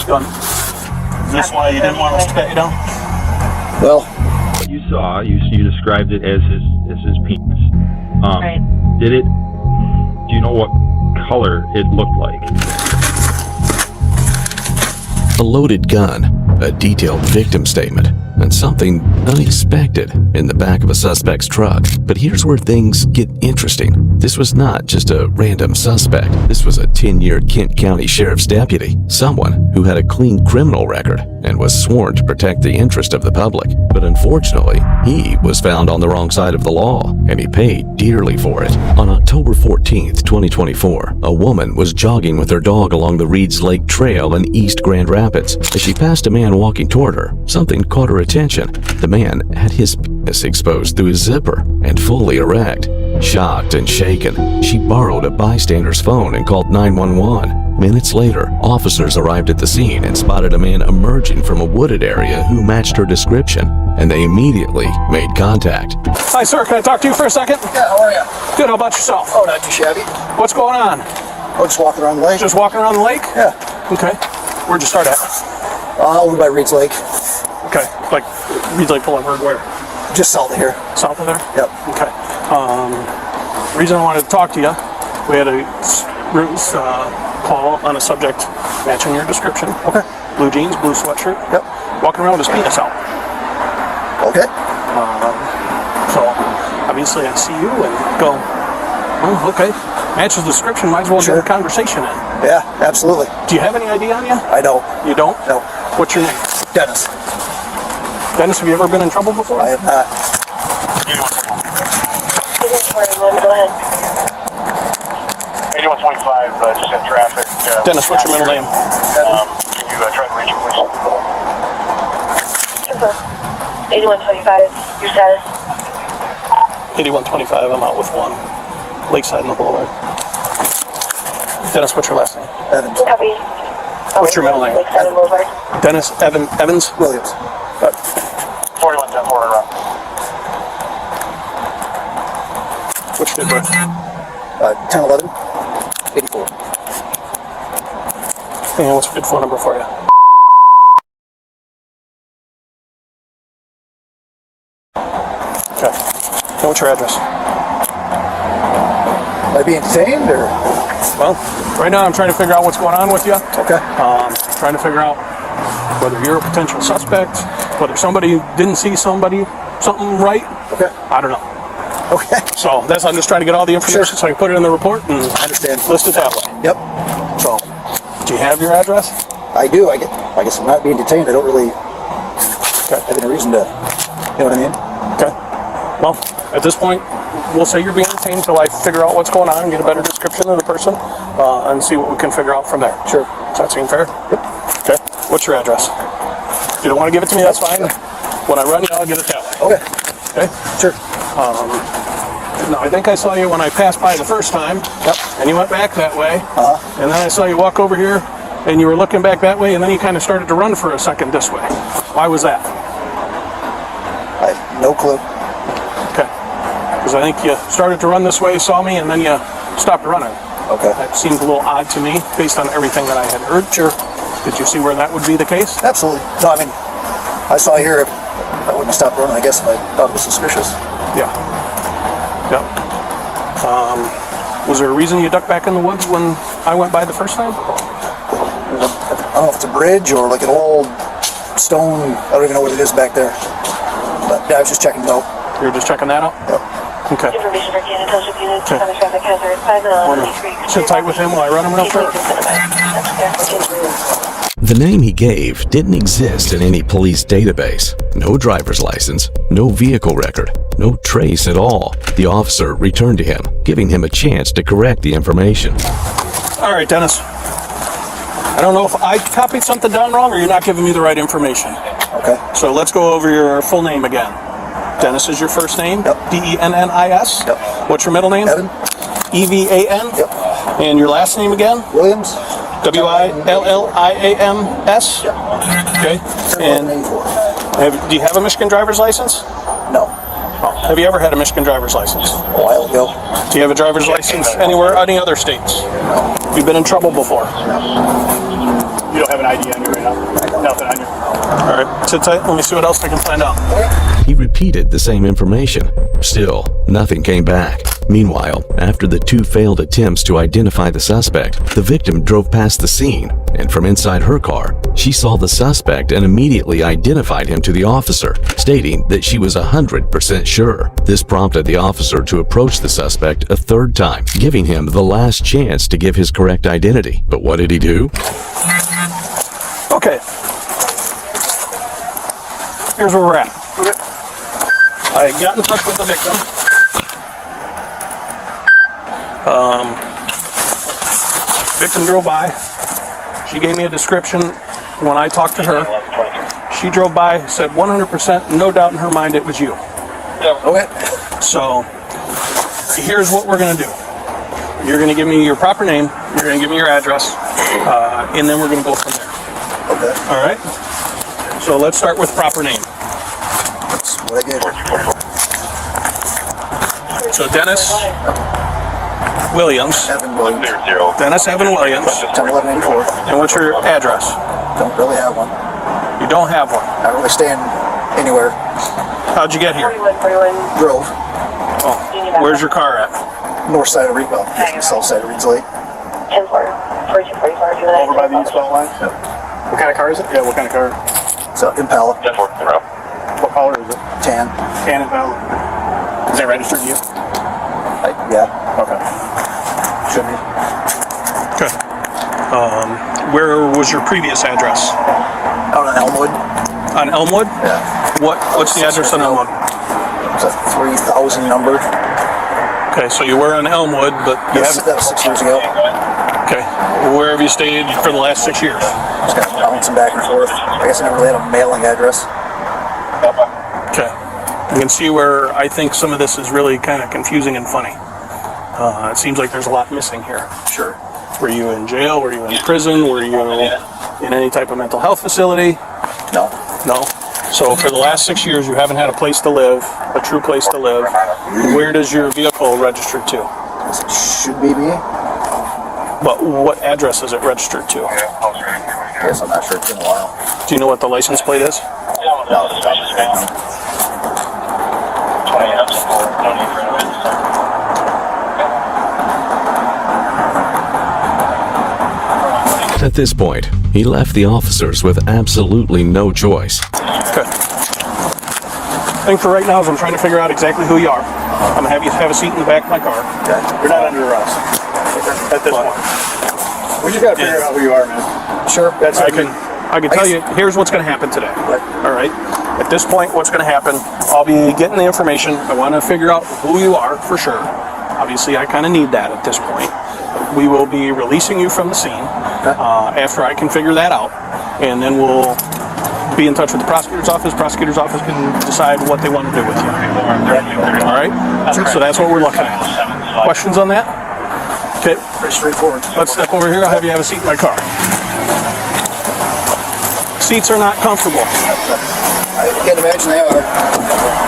gun. Is this why you didn't want us to pat you down? Well, What you saw, you described it as his penis. Right. Do you know what color it looked like? A loaded gun, a detailed victim statement, and something unexpected in the back of a suspect's truck. But here's where things get interesting. This was not just a random suspect. This was a 10-year Kent County Sheriff's deputy, someone who had a clean criminal record and was sworn to protect the interest of the public. But unfortunately, he was found on the wrong side of the law, and he paid dearly for it. On October 14th, 2024, a woman was jogging with her dog along the Reeds Lake Trail in East Grand Rapids. As she passed a man walking toward her, something caught her attention. The man had his penis exposed through his zipper and fully erect. Shocked and shaken, she borrowed a bystander's phone and called 911. Minutes later, officers arrived at the scene and spotted a man emerging from a wooded area who matched her description, and they immediately made contact. Hi, sir. Can I talk to you for a second? yeah, how are you? Good. How about yourself? Oh, not too shabby. What's going on? Oh, just walking around the lake. Just walking around the lake? Yeah. Okay. Where'd you start at? Over by Reeds Lake. Okay. Like, Reeds Lake Pulling Herd, where? Just south of here. South of there? Yep. Okay. Reason I wanted to talk to you, we had a call on a subject matching your description. Okay. Blue jeans, blue sweatshirt. Yep. Walking around with his penis out. Okay. So, obviously I see you and go, oh, okay. Matches the description, might as well Sure. get a conversation in. Yeah, absolutely. Do you have any ID on you? I know. You don't? No. What's your name? Dennis. Dennis, have you ever been in trouble before? I have not. Go ahead. 8125, just in traffic. Dennis, what's your middle name? Can you try to reach him, please? 8125. Your status? 8125, I'm out with one. Lakeside in the Boulevard. Dennis, what's your last name? Evans. Copy. What's your middle name? Lakeside and Boulevard. Dennis Evans? Williams. 4110 forward around. What's your date of birth? 1011 84. And what's a good phone number for you? Okay. And what's your address? Am I being detained or? Well, right now I'm trying to figure out what's going on with you. Okay. Trying to figure out whether you're a potential suspect, whether somebody didn't see something right. Okay. I don't know. Okay. So I'm just trying to get all the information Sure. so I can put it in the report and I understand. list it that way. Yep. So, do you have your address? I do. I guess I'm not being detained. I don't really Okay. have any reason to. You know what I mean? Okay. Well, at this point, we'll say you're being detained until I figure out what's going on and get a better description of the person and see what we can figure out from there. Sure. Does that seem fair? Yep. Okay. What's your address? If you don't want to give it to me, that's fine. When I run you, I'll get it that way. Okay. Okay? Sure. Now, I think I saw you when I passed by the first time. Yep. And you went back that way. Uh-huh. And then I saw you walk over here, and you were looking back that way, and then you kind of started to run for a second this way. Why was that? I have no clue. Okay. Because I think you started to run this way, saw me, and then you stopped running. Okay. That seemed a little odd to me, based on everything that I had heard. Sure. Did you see where that would be the case? Absolutely. No, I mean, I saw here. I wouldn't have stopped running, I guess, if I thought it was suspicious. Yeah. Yep. Was there a reason you ducked back in the woods when I went by the first time? I don't know if it's a bridge or like an old stone. I don't even know what it is back there. But yeah, I was just checking it out. You were just checking that out? Yep. Okay. Information for Canada Township Unit. Okay. Common traffic hazard. 5 Sit tight with him while I run him real quick. The name he gave didn't exist in any police database. No driver's license, no vehicle record, no trace at all. The officer returned to him, giving him a chance to correct the information. All right, Dennis. I don't know if I copied something down wrong or you're not giving me the right information. Okay. So let's go over your full name again. Dennis is your first name? Yep. D-E-N-N-I-S? Yep. What's your middle name? Evan. E-V-A-N? Yep. And your last name again? Williams. W-I-L-L-I-A-M-S? Yep. Okay. And 1084. do you have a Michigan driver's license? No. Have you ever had a Michigan driver's license? A while ago. Do you have a driver's license anywhere, any other states? No. You've been in trouble before? You don't have an ID on you right now? Nothing on you. All right, sit tight. Let me see what else I can find out. He repeated the same information. Still, nothing came back. Meanwhile, after the two failed attempts to identify the suspect, the victim drove past the scene, and from inside her car, she saw the suspect and immediately identified him to the officer, stating that she was 100% sure. This prompted the officer to approach the suspect a third time, giving him the last chance to give his correct identity. But what did he do? Okay. Here's where we're at. I got in touch with the victim. Victim drove by. She gave me a description when I talked to her. She drove by, said 100%, no doubt in her mind it was you. Okay. So, here's what we're going to do. You're going to give me your proper name, you're going to give me your address, and then we're going to go from there. Okay. All right? So let's start with proper name. That's what I gave her. So Dennis Williams. Evan Williams. Dennis Evan Williams. 10-11-84. And what's your address? Don't really have one. You don't have one. I don't really stay in anywhere. How'd you get here? 41. Drove. Oh, where's your car at? North side of Reed, well, south side of Reed's Lake. 10-4. 42-44. Over by the east fault line? Yep. What kind of car is it? Yeah, what kind of car? So Impala, What color is it? tan. Can Impala. Is that registered to you? Yeah, Okay. should be. Okay. Where was your previous address? Out on Elmwood. On Elmwood? Yeah. What's the address on Elmwood? It's a 3000 number. Okay, so you were on Elmwood, but you That haven't. was 6 years ago. Okay. Where have you stayed for the last 6 years? Just kind of bouncing back and forth. I guess I never really had a mailing address. Okay. You can see where I think some of this is really kind of confusing and funny. It seems like there's a lot missing here. Sure. Were you in jail? Were you in prison? Were you in any type of mental health facility? No. No. So for the last 6 years, you haven't had a place to live, a true place to live. Where does your vehicle register to? It should be me. But what address is it registered to? I guess I'm not sure. It's been a while. Do you know what the license plate is? No, it's not. At this point, he left the officers with absolutely no choice. Okay. I think for right now, as I'm trying to figure out exactly who you are, I'm gonna have you have a seat in the back of my car. Okay. You're not under arrest at this point. We just gotta figure out who you are, man. Sure. That's I can tell you, here's what's going to happen today. All right. At this point, what's going to happen, I'll be getting the information. I want to figure out who you are for sure. Obviously, I kind of need that at this point. We will be releasing you from the scene after I can figure that out. And then we'll be in touch with the prosecutor's office. Prosecutor's office can decide what they want to do with you. All right? So that's what we're looking at. Questions on that? Okay. Pretty straightforward. Let's step over here. I'll have you have a seat in my car. Seats are not comfortable. I can't imagine they are.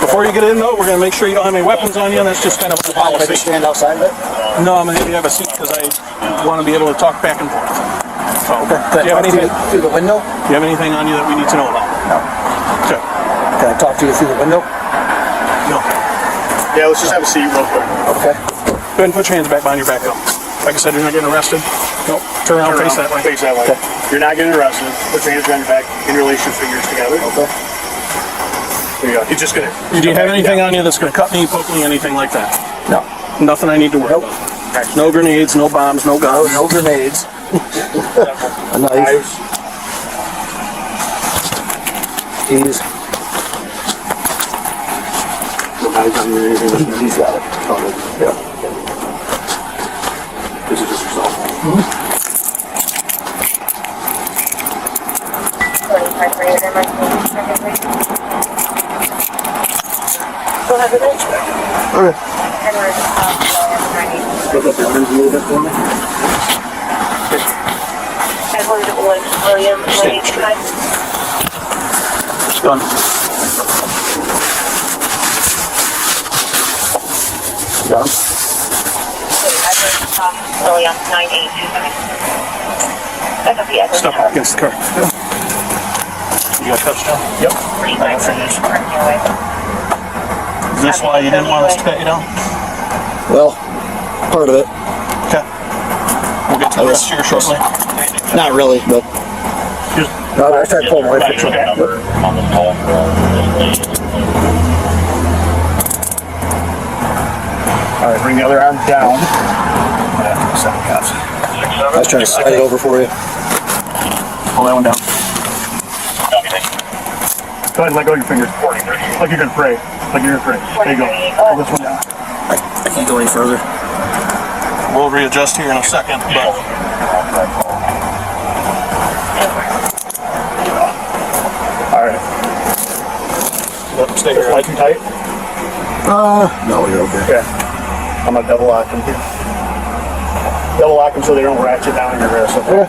Before you get in, though, we're going to make sure you don't have any weapons on you, and that's just kind of a If I policy. just stand outside of it? No, I'm going to have you have a seat because I want to be able to talk back and forth. So, do you have anything? Through the window? Do you have anything on you that we need to know about? No. Okay. Can I talk to you through the window? No. Yeah, let's just have a seat real quick. Okay. Go ahead and put your hands back behind your back up. Like I said, you're not getting arrested. Nope. Turn around, face that way. Face that way. Okay. You're not getting arrested. Put your hands behind your back. Interlace your fingers together. Okay. There you go. You're just gonna. Do you have anything on you that's going to cut me, poke me, anything like that? No. Nothing I need to worry Nope. about. No grenades, no bombs, no No, guns. no grenades. A knife. Knives. Keys. No knives on you or anything like that. He's got it. Covered. Yeah. This is just your cell phone. 45 for your number. Go ahead with it. Okay. And we're just Look up your arms a little bit for me. I believe it was William. Done. Got him. William, 9829. That's up the address. Step up against the car. You got touchdown? Yep. I figures. Anyway. Is this why you didn't want us to pat you down? Well, part of it. Okay. We'll get to the rest here shortly. Not really, but. No, I tried to pull my wife. Number on the call. All right, bring the other arm down. I was trying to slide it over for you. Pull that one down. Go ahead and let go of your fingers. Like you're gonna pray. Like you're gonna pray. There you go. Pull this one down. I can't go any further. We'll readjust here in a second, but All right. yep, stay here. Light and tight. No, you're okay. Okay. I'm gonna double lock them here. Double lock them so they don't ratchet down your wrist. Okay.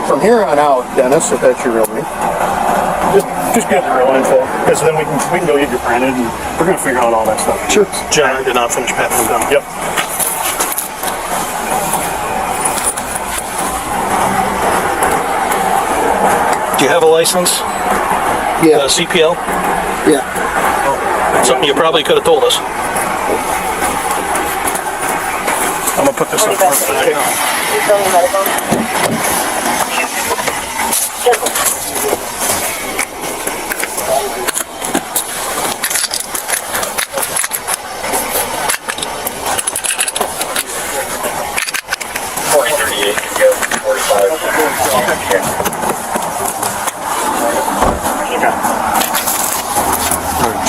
From here on out, Dennis, if that's your real name, just get the real info, because then we can go get you printed, and we're gonna figure out all that stuff. Sure. John did not finish patting them down. Yep. Do you have a license? Yeah. CPL? Yeah. Something you probably could have told us. I'm gonna put this up front for right now. You still need medical?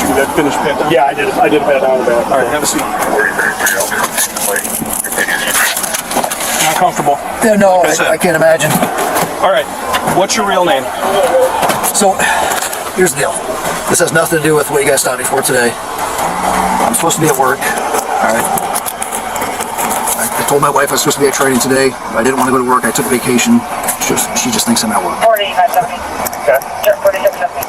Did that finish pat down? Yeah, I did pat down with that. All right, have a seat. Not comfortable. Yeah, no, Like I said. I can't imagine. All right, what's your real name? So, here's the deal. This has nothing to do with what you guys stopped me for today. I'm supposed to be at work. Alright. I told my wife I was supposed to be at training today. I didn't want to go to work. I took vacation. She just thinks I'm at work. 45 something. Okay. 46 something.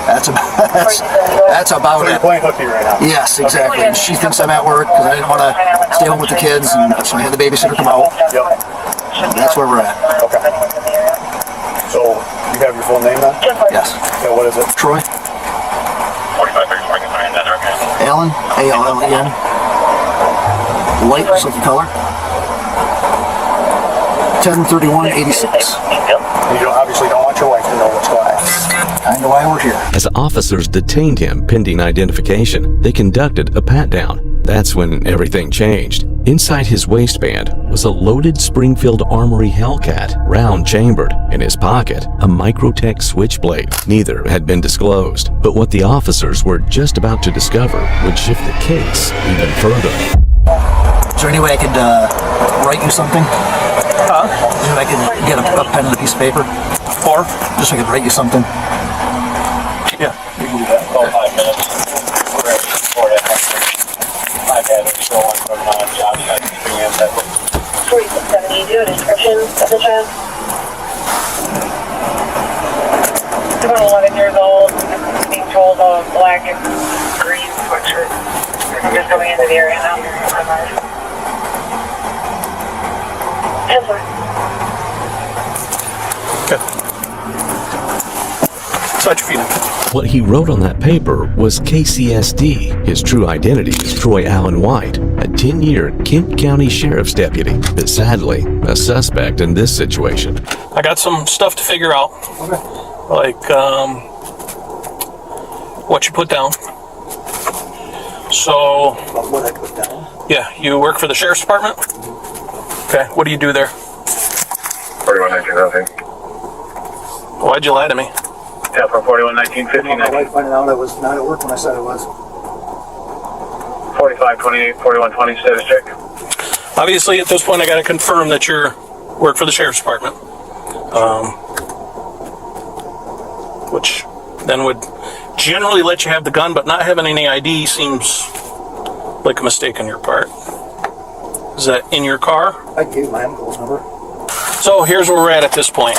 That's about So you're it. playing hooky right now. Yes, exactly. And she thinks I'm at work because I didn't want to stay home with the kids, and so I had the babysitter come out. Yep. And that's where we're at. Okay. So you have your full name then? Yes. Yeah. What is it? Troy. 45 Allen. A-L-L-E-N. Light, silky color. 10/31/86. You obviously don't want your wife to know what's going on. I know why we're here. As officers detained him pending identification, they conducted a pat-down. That's when everything changed. Inside his waistband was a loaded Springfield Armory Hellcat, round-chambered. In his pocket, a Microtech switchblade. Neither had been disclosed, but what the officers were just about to discover would shift the case even further. Is there any way I could write you something? Huh? Maybe I could get a pen and a piece of paper? Or? Just so I could write you something? Yeah. You can do that. About 5 minutes. We're ready for it. I've had it go on from job site experience. 4670, do you have a description of the child? He's about 11 years old, being told a black and green sweatshirt. I'm just coming into the area now. That's fine. Okay. Slide your feet in. What he wrote on that paper was KCSD. His true identity is Troy Allen White, a 10-year Kent County Sheriff's deputy, but sadly, a suspect in this situation. I got some stuff to figure out. Like, what you put down. So, What I put down? yeah, you work for the Sheriff's Department? Okay, what do you do there? 4119, nothing. Why'd you lie to me? Yeah, from 4119, My 1519. wife finding out I was not at work when I said I was. 4528, 4120, status check. Obviously, at this point, I got to confirm that you work for the Sheriff's Department. Which then would generally let you have the gun, but not having any ID seems like a mistake on your part. Is that in your car? I gave my uncle's number. So here's where we're at this point.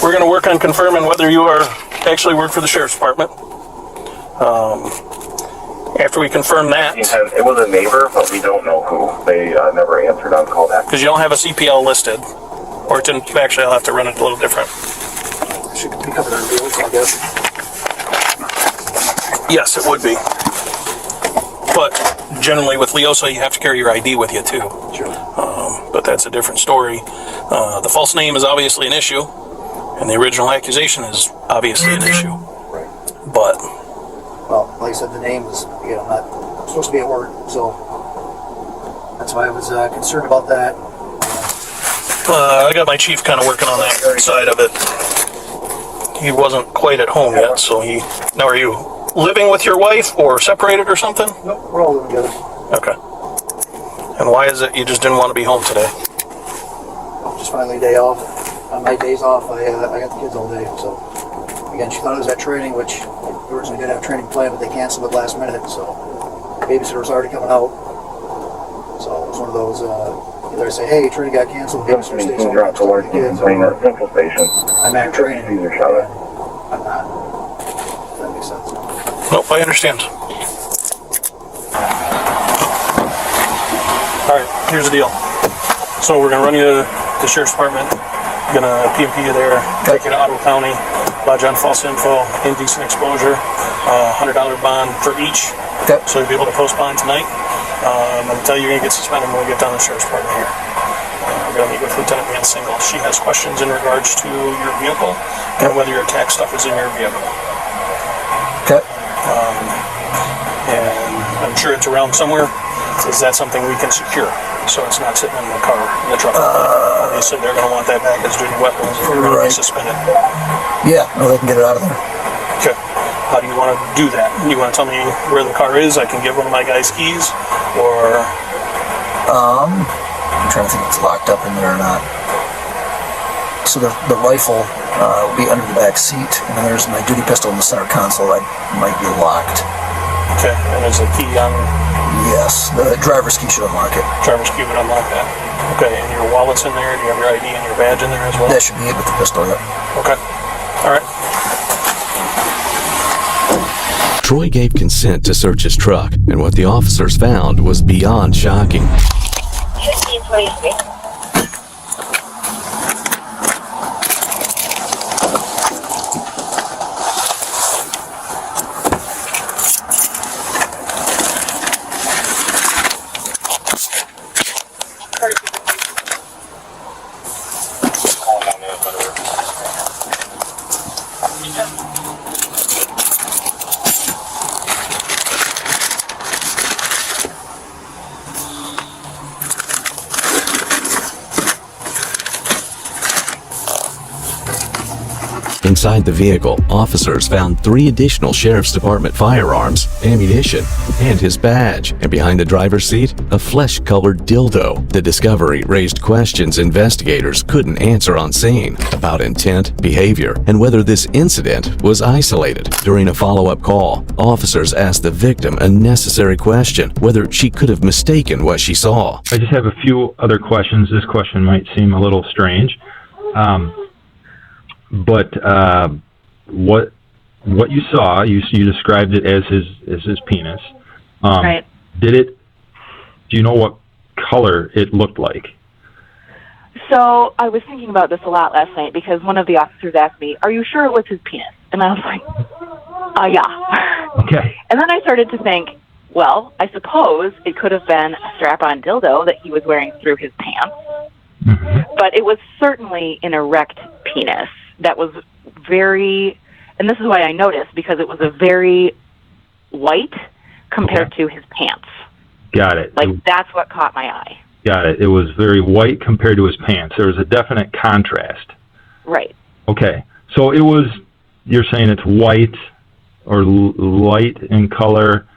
We're going to work on confirming whether you are actually work for the Sheriff's Department. After we confirm that, It was a neighbor, but we don't know who. They never answered on call back. because you don't have a CPL listed, Or it didn't, actually I'll have to run it a little different. Should be covered on wheels, I guess. Yes, it would be. But generally with Leosa, you have to carry your ID with you too. Sure. But that's a different story. The false name is obviously an issue, and the original accusation is obviously an issue. Right. But, Well, like I said, the name was, I'm not supposed to be at work, so that's why I was concerned about that. I got my chief kind of working on that side of it. He wasn't quite at home yet, so now are you living with your wife or separated or something? Nope, we're all living together. Okay. And why is it you just didn't want to be home today? Just finally a day off. On my days off, I got the kids all day, so. Again, she thought it was at training, which we originally did have training planned, but they canceled it last minute, so. The babysitter was already coming out. So it was one of those, either I say, hey, training got canceled, the babysitter stays home, I'm the kids, or I'm at training, I'm not. If that makes sense. Nope, I understand. Alright, here's the deal. So we're going to run you to the Sheriff's Department, going to PMP you there, take you to Ottawa County, lodge on false info, indecent exposure, $100 bond for each. Okay. So you'll be able to post bond tonight. I'm going to tell you you're going to get suspended when we get down to the Sheriff's Department here. We're going to meet with Lieutenant Man Single. She has questions in regards to your vehicle and whether your tax stuff is in your vehicle. Okay. And I'm sure it's around somewhere. Is that something we can secure? So it's not sitting in the car, in the truck. Obviously, they're going to want that back as duty weapons if you're going to be suspended. Yeah, no, they can get it out of there. Okay. How do you want to do that? You want to tell me where the car is? I can give one of my guys keys, or I'm trying to think if it's locked up in there or not. So the rifle will be under the back seat, and then there's my duty pistol in the center console. That might be locked. okay. And there's a key on Yes, the driver's key should unlock it. driver's key would unlock that. Okay. And your wallet's in there. Do you have your ID and your badge in there as well? That should be it with the pistol, yeah. Okay. All right. Troy gave consent to search his truck, and what the officers found was beyond shocking. 1623. Inside the vehicle, officers found 3 additional Sheriff's Department firearms, ammunition, and his badge. And behind the driver's seat, a flesh-colored dildo. The discovery raised questions investigators couldn't answer on scene about intent, behavior, and whether this incident was isolated. During a follow-up call, officers asked the victim a necessary question, whether she could have mistaken what she saw. I just have a few other questions. This question might seem a little strange. But what you saw, you described it as his penis. Right. Do you know what color it looked like? So I was thinking about this a lot last night because one of the officers asked me, "Are you sure it was his penis?" And I was like, yeah. Okay. And then I started to think, well, I suppose it could have been a strap-on dildo that he was wearing through his pants. Mm-hmm. But it was certainly an erect penis that was very, and this is why I noticed, because it was a very white compared to his pants. Got it. Like, that's what caught my eye. Got it. It was very white compared to his pants. There was a definite contrast. Right. Okay. So it was, you're saying it's white or light in color.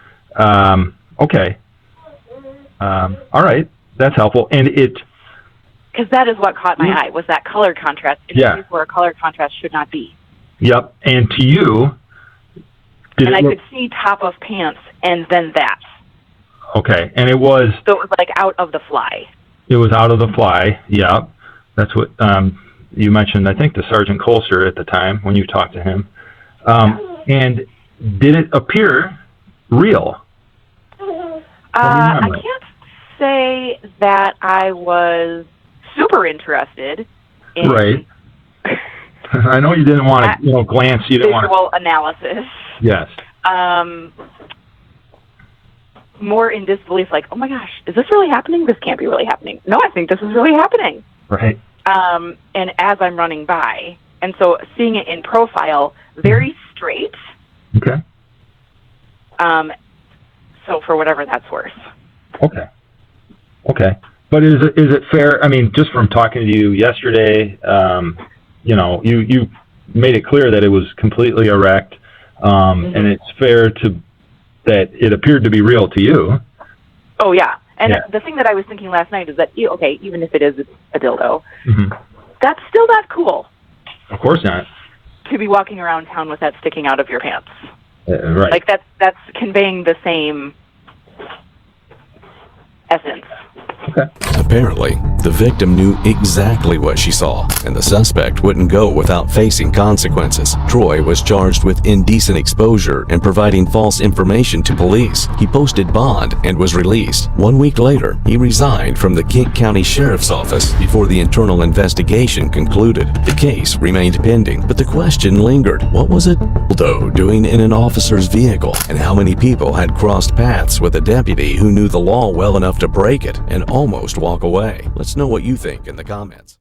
Okay. All right. That's helpful. And because that is what caught my eye, was that color contrast in a place where a color contrast should not be. Yep. And to you, I could see top of pants and then that. Okay. And it was... So it was like out of the fly. It was out of the fly. Yep. That's what you mentioned, I think, to Sergeant Colster at the time when you talked to him. And did it appear real? I can't say that I was super interested, in Right. I know you didn't want to, glance. You didn't want visual analysis. Yes. More in disbelief, like, oh my gosh, is this really happening? This can't be really happening. No, I think this is really happening. Right. And as I'm running by, and so seeing it in profile, very straight. Okay. So for whatever that's worth. Okay. Okay. But is it fair? I mean, just from talking to you yesterday, you made it clear that it was completely erect, and it's fair that it appeared to be real to you. Oh yeah. And Yeah. the thing that I was thinking last night is that, even if it is a dildo, Mm-hmm. that's still not cool Of course not. to be walking around town with that sticking out of your pants. Right. Like that's conveying the same essence. Okay. Apparently, the victim knew exactly what she saw, and the suspect wouldn't go without facing consequences. Troy was charged with indecent exposure and providing false information to police. He posted bond and was released. 1 week later, he resigned from the Kent County Sheriff's Office before the internal investigation concluded. The case remained pending, but the question lingered. What was a dildo doing in an officer's vehicle? And how many people had crossed paths with a deputy who knew the law well enough to break it and almost walk away? Let's know what you think in the comments.